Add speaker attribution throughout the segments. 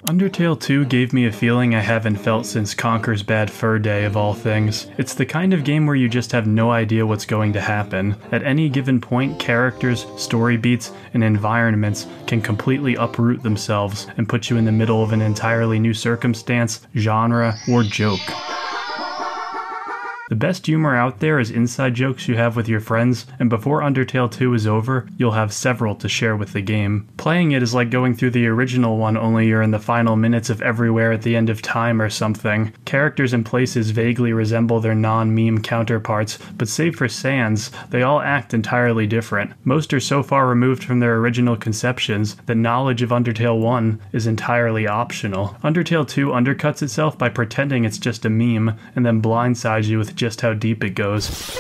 Speaker 1: Undertale 2 gave me a feeling I haven't felt since Conker's Bad Fur Day of all things. It's the kind of game where you just have no idea what's going to happen. At any given point, characters, story beats, and environments can completely uproot themselves and put you in the middle of an entirely new circumstance, genre, or joke. The best humor out there is inside jokes you have with your friends, and before Undertale 2 is over, you'll have several to share with the game. Playing it is like going through the original one, only you're in the final minutes of Everywhere at the End of Time or something. Characters and places vaguely resemble their non-meme counterparts, but save for Sans, they all act entirely different. Most are so far removed from their original conceptions that knowledge of Undertale 1 is entirely optional. Undertale 2 undercuts itself by pretending it's just a meme, and then blindsides you with just how deep it goes.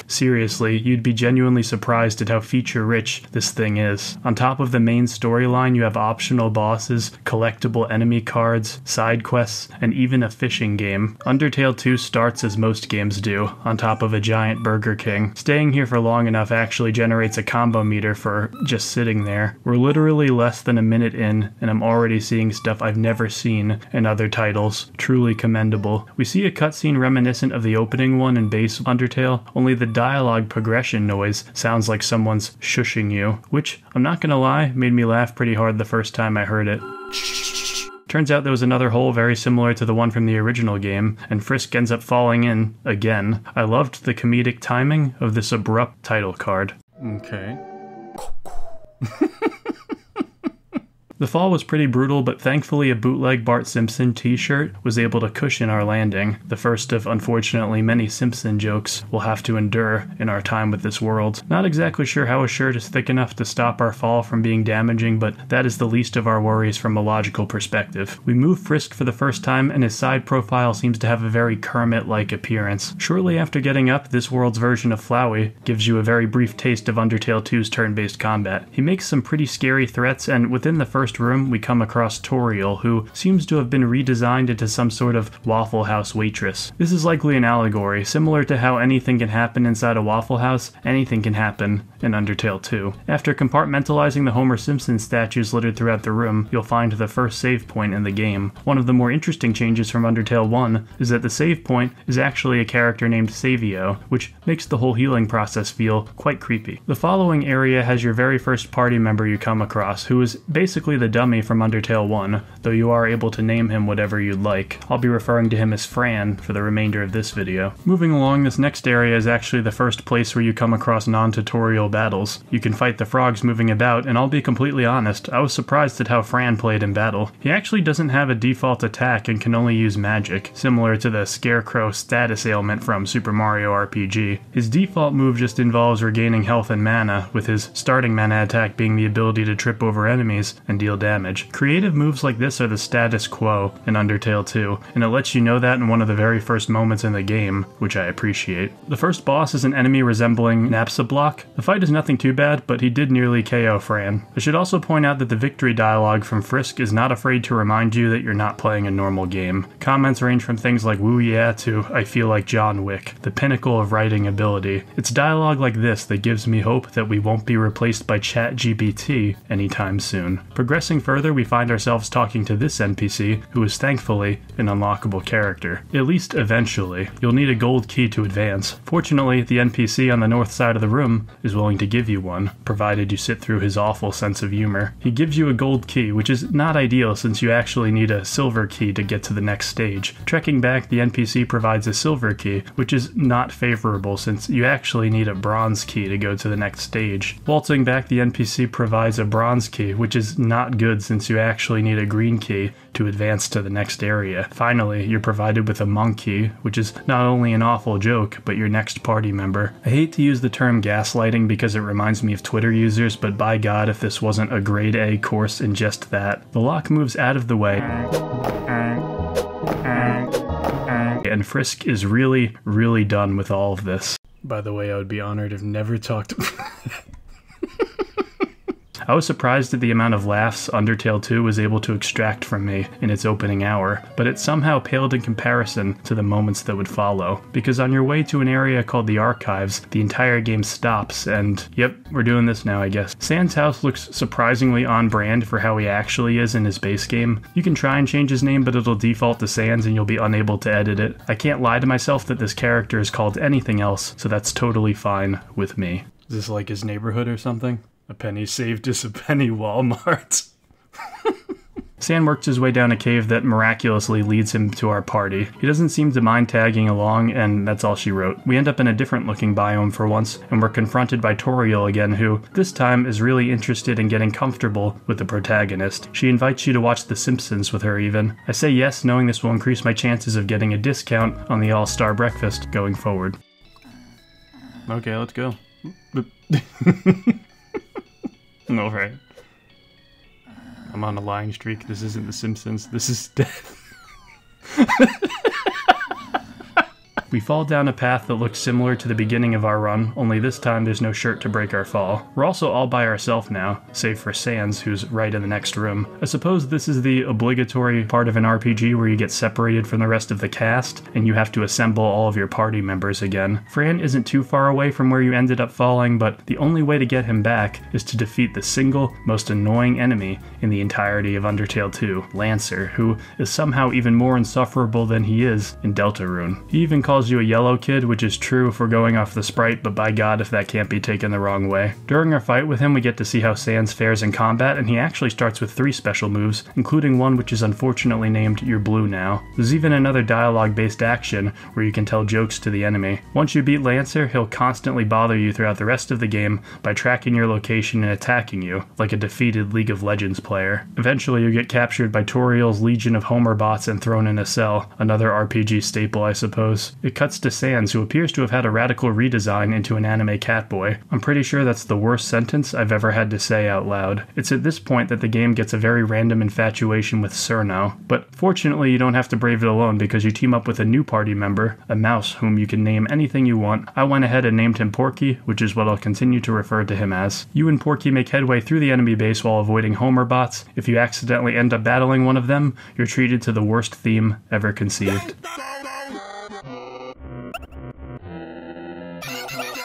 Speaker 1: Seriously, you'd be genuinely surprised at how feature-rich this thing is. On top of the main storyline, you have optional bosses, collectible enemy cards, side quests, and even a fishing game. Undertale 2 starts as most games do, on top of a giant Burger King. Staying here for long enough actually generates a combo meter for just sitting there. We're literally less than a minute in, and I'm already seeing stuff I've never seen in other titles. Truly commendable. We see a cutscene reminiscent of the opening one in base Undertale, only the dialogue progression noise sounds like someone's shushing you, which, I'm not gonna lie, made me laugh pretty hard the first time I heard it. Turns out there was another hole very similar to the one from the original game, and Frisk ends up falling in, again. I loved the comedic timing of this abrupt title card. Okay. The fall was pretty brutal, but thankfully a bootleg Bart Simpson t-shirt was able to cushion our landing, the first of unfortunately many Simpson jokes we'll have to endure in our time with this world. Not exactly sure how a shirt is thick enough to stop our fall from being damaging, but that is the least of our worries from a logical perspective. We move Frisk for the first time, and his side profile seems to have a very Kermit-like appearance. Shortly after getting up, this world's version of Flowey gives you a very brief taste of Undertale 2's turn-based combat. He makes some pretty scary threats, and within the first room, we come across Toriel, who seems to have been redesigned into some sort of Waffle House waitress. This is likely an allegory, similar to how anything can happen inside a Waffle House, anything can happen in Undertale 2. After compartmentalizing the Homer Simpson statues littered throughout the room, you'll find the first save point in the game. One of the more interesting changes from Undertale 1 is that the save point is actually a character named Savio, which makes the whole healing process feel quite creepy. The following area has your very first party member you come across, who is basically the dummy from Undertale 1, though you are able to name him whatever you'd like. I'll be referring to him as Fran for the remainder of this video. Moving along, this next area is actually the first place where you come across non-tutorial battles. You can fight the frogs moving about, and I'll be completely honest, I was surprised at how Fran played in battle. He actually doesn't have a default attack and can only use magic, similar to the Scarecrow status ailment from Super Mario RPG. His default move just involves regaining health and mana, with his starting mana attack being the ability to trip over enemies and deal damage. Creative moves like this are the status quo in Undertale 2, and it lets you know that in one of the very first moments in the game, which I appreciate. The first boss is an enemy resembling Napstablock. The fight is nothing too bad, but he did nearly KO Fran. I should also point out that the victory dialogue from Frisk is not afraid to remind you that you're not playing a normal game. Comments range from things like "woo yeah" to "I feel like John Wick," the pinnacle of writing ability. It's dialogue like this that gives me hope that we won't be replaced by ChatGPT anytime soon. Progressing further, we find ourselves talking to this NPC, who is thankfully an unlockable character. At least eventually. You'll need a gold key to advance. Fortunately, the NPC on the north side of the room is willing to give you one, provided you sit through his awful sense of humor. He gives you a gold key, which is not ideal since you actually need a silver key to get to the next stage. Trekking back, the NPC provides a silver key, which is not favorable since you actually need a bronze key to go to the next stage. Waltzing back, the NPC provides a bronze key, which is not good since you actually need a green key to advance to the next area. Finally, you're provided with a monk key, which is not only an awful joke, but your next party member. I hate to use the term gaslighting because it reminds me of Twitter users, but by God, if this wasn't a grade A course in just that. The lock moves out of the way, and Frisk is really done with all of this. By the way, I would be honored if never talked I was surprised at the amount of laughs Undertale 2 was able to extract from me in its opening hour, but it somehow paled in comparison to the moments that would follow, because on your way to an area called the Archives, the entire game stops and, yep, we're doing this now I guess. Sans house looks surprisingly on brand for how he actually is in his base game. You can try and change his name, but it'll default to Sans and you'll be unable to edit it. I can't lie to myself that this character is called anything else, so that's totally fine with me. Is this like his neighborhood or something? A penny saved is a penny Walmart. San works his way down a cave that miraculously leads him to our party. He doesn't seem to mind tagging along, and that's all she wrote. We end up in a different looking biome for once, and we're confronted by Toriel again, who, this time, is really interested in getting comfortable with the protagonist. She invites you to watch The Simpsons with her even. I say yes, knowing this will increase my chances of getting a discount on the All-Star Breakfast going forward. Okay, let's go. Alright. I'm on a lying streak. This isn't The Simpsons. This is death. We fall down a path that looks similar to the beginning of our run, only this time there's no shirt to break our fall. We're also all by ourselves now, save for Sans, who's right in the next room. I suppose this is the obligatory part of an RPG where you get separated from the rest of the cast, and you have to assemble all of your party members again. Fran isn't too far away from where you ended up falling, but the only way to get him back is to defeat the single most annoying enemy in the entirety of Undertale 2, Lancer, who is somehow even more insufferable than he is in Deltarune. He even calls you a yellow kid, which is true if we're going off the sprite, but by god if that can't be taken the wrong way. During our fight with him, we get to see how Sans fares in combat, and he actually starts with 3 special moves, including one which is unfortunately named You're Blue Now. There's even another dialogue-based action where you can tell jokes to the enemy. Once you beat Lancer, he'll constantly bother you throughout the rest of the game by tracking your location and attacking you, like a defeated League of Legends player. Eventually, you get captured by Toriel's legion of Homer bots and thrown in a cell, another RPG staple, I suppose. It cuts to Sans, who appears to have had a radical redesign into an anime catboy. I'm pretty sure that's the worst sentence I've ever had to say out loud. It's at this point that the game gets a very random infatuation with Cerno, but fortunately you don't have to brave it alone because you team up with a new party member, a mouse whom you can name anything you want. I went ahead and named him Porky, which is what I'll continue to refer to him as. You and Porky make headway through the enemy base while avoiding Homer bots. If you accidentally end up battling one of them, you're treated to the worst theme ever conceived.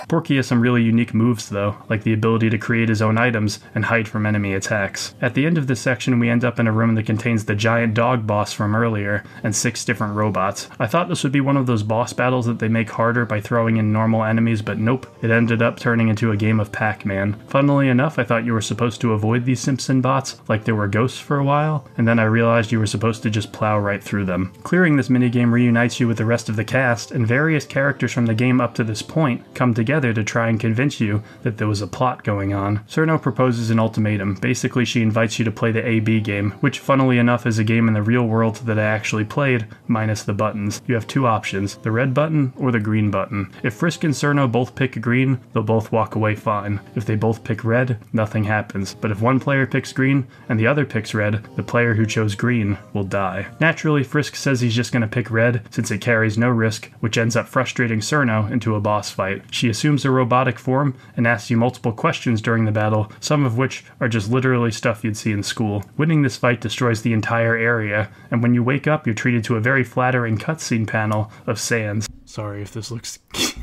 Speaker 1: Porky has some really unique moves though, like the ability to create his own items and hide from enemy attacks. At the end of this section we end up in a room that contains the giant dog boss from earlier and 6 different robots. I thought this would be one of those boss battles that they make harder by throwing in normal enemies, but nope, it ended up turning into a game of Pac-Man. Funnily enough, I thought you were supposed to avoid these Simpson bots like they were ghosts for a while, and then I realized you were supposed to just plow right through them. Clearing this minigame reunites you with the rest of the cast, and various characters from the game up to this point come together to try and convince you that there was a plot going on. Cerno proposes an ultimatum. Basically, she invites you to play the A-B game, which funnily enough is a game in the real world that I actually played, minus the buttons. You have 2 options, the red button or the green button. If Frisk and Cerno both pick green, they'll both walk away fine. If they both pick red, nothing happens. But if one player picks green and the other picks red, the player who chose green will die. Naturally, Frisk says he's just going to pick red since it carries no risk, which ends up frustrating Cerno into a boss fight. She assumes a robotic form and asks you multiple questions during the battle, some of which are just literally stuff you'd see in school. Winning this fight destroys the entire area, and when you wake up you're treated to a very flattering cutscene panel of Sans. Sorry if this looks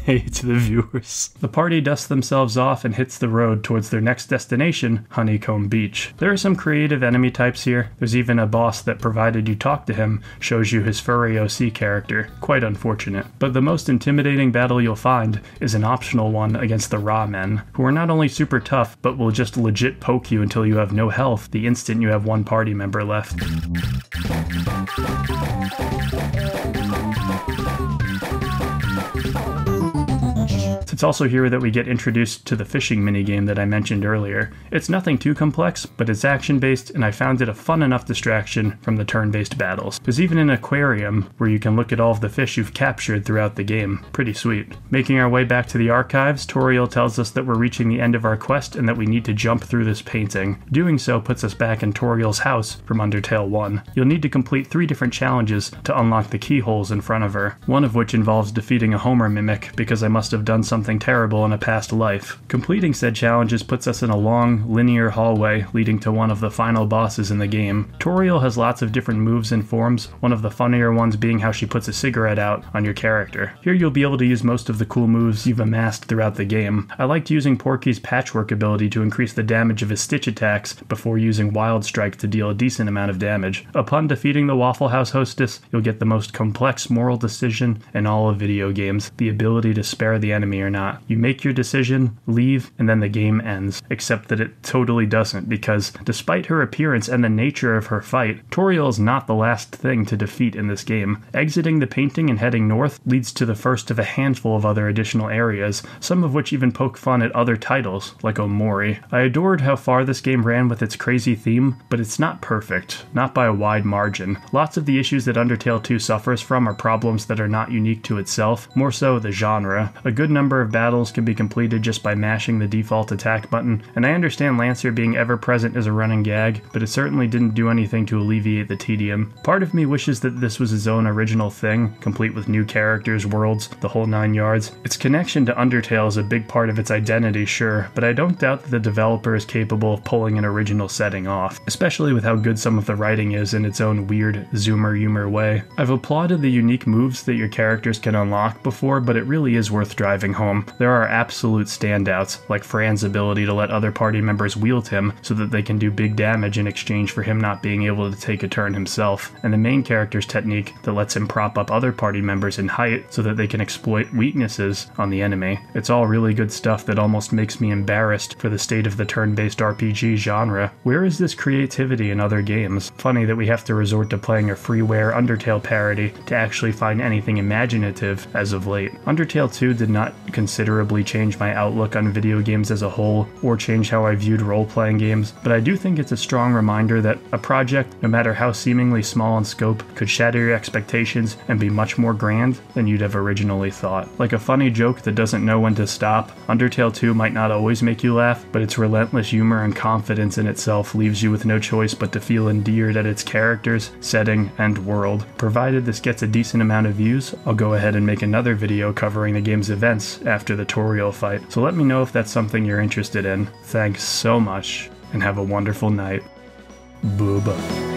Speaker 1: gay to the viewers. The party dusts themselves off and hits the road towards their next destination, Honeycomb Beach. There are some creative enemy types here. There's even a boss that, provided you talk to him, shows you his furry OC character. Quite unfortunate. But the most intimidating battle you'll find is an optional one against the Raw Men, who are not only super tough, but will just legit poke you until you have no health the instant you have one party member left. It's also here that we get introduced to the fishing minigame that I mentioned earlier. It's nothing too complex, but it's action-based, and I found it a fun enough distraction from the turn-based battles. There's even an aquarium where you can look at all of the fish you've captured throughout the game. Pretty sweet. Making our way back to the archives, Toriel tells us that we're reaching the end of our quest and that we need to jump through this painting. Doing so puts us back in Toriel's house from Undertale 1. You'll need to complete 3 different challenges to unlock the keyholes in front of her, one of which involves defeating a Homer mimic because I must have done something something terrible in a past life. Completing said challenges puts us in a long, linear hallway leading to one of the final bosses in the game. Toriel has lots of different moves and forms, one of the funnier ones being how she puts a cigarette out on your character. Here you'll be able to use most of the cool moves you've amassed throughout the game. I liked using Porky's patchwork ability to increase the damage of his stitch attacks before using Wild Strike to deal a decent amount of damage. Upon defeating the Waffle House hostess, you'll get the most complex moral decision in all of video games, the ability to spare the enemy or not. You make your decision, leave, and then the game ends. Except that it totally doesn't, because despite her appearance and the nature of her fight, Toriel is not the last thing to defeat in this game. Exiting the painting and heading north leads to the first of a handful of other additional areas, some of which even poke fun at other titles, like Omori. I adored how far this game ran with its crazy theme, but it's not perfect, not by a wide margin. Lots of the issues that Undertale 2 suffers from are problems that are not unique to itself, more so the genre. A good number of battles can be completed just by mashing the default attack button, and I understand Lancer being ever present is a running gag, but it certainly didn't do anything to alleviate the tedium. Part of me wishes that this was its own original thing, complete with new characters, worlds, the whole 9 yards. Its connection to Undertale is a big part of its identity, sure, but I don't doubt that the developer is capable of pulling an original setting off, especially with how good some of the writing is in its own weird, zoomer-humor way. I've applauded the unique moves that your characters can unlock before, but it really is worth driving home. There are absolute standouts, like Fran's ability to let other party members wield him so that they can do big damage in exchange for him not being able to take a turn himself, and the main character's technique that lets him prop up other party members in height so that they can exploit weaknesses on the enemy. It's all really good stuff that almost makes me embarrassed for the state of the turn-based RPG genre. Where is this creativity in other games? Funny that we have to resort to playing a freeware Undertale parody to actually find anything imaginative as of late. Undertale 2 did not considerably change my outlook on video games as a whole, or change how I viewed role-playing games, but I do think it's a strong reminder that a project, no matter how seemingly small in scope, could shatter your expectations and be much more grand than you'd have originally thought. Like a funny joke that doesn't know when to stop, Undertale 2 might not always make you laugh, but its relentless humor and confidence in itself leaves you with no choice but to feel endeared at its characters, setting, and world. Provided this gets a decent amount of views, I'll go ahead and make another video covering the game's events after the Toriel fight, so let me know if that's something you're interested in. Thanks so much, and have a wonderful night. Booba.